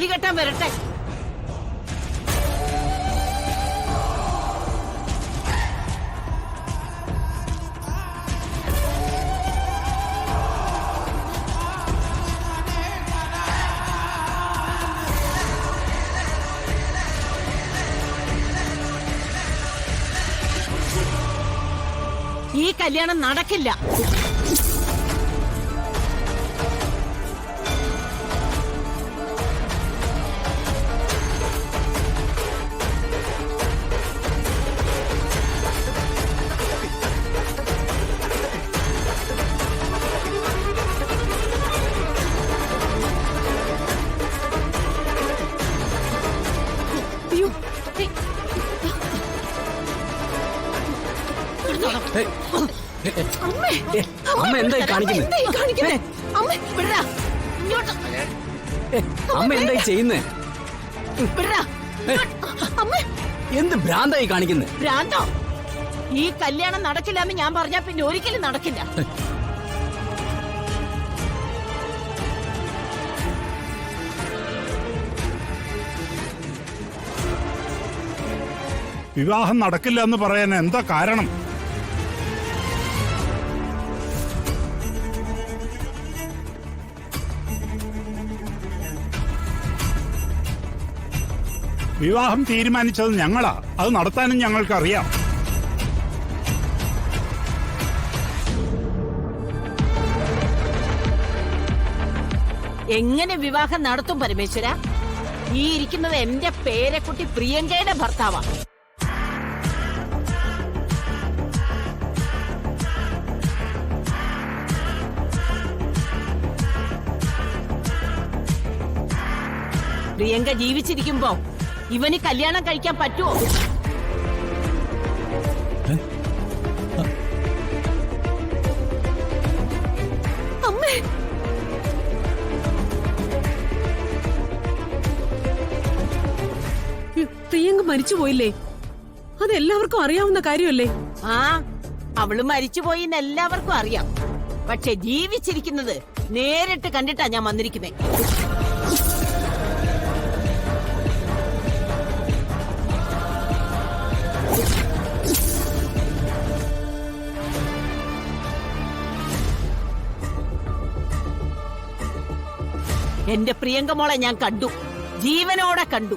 താലി കെട്ടാൻ വരട്ടെ. ഈ കല്യാണം നടക്കില്ല. അമ്മ എന്തായി കാണിക്കുന്നേ? അമ്മ എന്തായി ചെയ്യുന്നേ? എന്ത് ഭ്രാന്തായി കാണിക്കുന്നേ? ഭ്രാന്തോ? ഈ കല്യാണം നടക്കില്ലെന്ന് ഞാൻ പറഞ്ഞാ പിന്നെ ഒരിക്കലും നടക്കില്ല. വിവാഹം നടക്കില്ല എന്ന് പറയാൻ എന്താ കാരണം? വിവാഹം തീരുമാനിച്ചത് ഞങ്ങളാ. അത് നടത്താനും ഞങ്ങൾക്കറിയാം. എങ്ങനെ വിവാഹം നടത്തും പരമേശ്വര? ഈ ഇരിക്കുന്നത് എന്റെ പേരക്കുട്ടി പ്രിയങ്കയുടെ ഭർത്താവാ. പ്രിയങ്ക ജീവിച്ചിരിക്കുമ്പോ ഇവന് കല്യാണം കഴിക്കാൻ പറ്റുമോ? അമ്മേ, പ്രിയങ്ക മരിച്ചുപോയില്ലേ? അതെല്ലാവർക്കും അറിയാവുന്ന കാര്യമല്ലേ? ആ, അവള് മരിച്ചുപോയി എന്ന് എല്ലാവർക്കും അറിയാം. പക്ഷെ ജീവിച്ചിരിക്കുന്നത് നേരിട്ട് കണ്ടിട്ടാ ഞാൻ വന്നിരിക്കുന്നേ. എന്റെ പ്രിയങ്ക മോളെ ഞാൻ കണ്ടു, ജീവനോടെ കണ്ടു.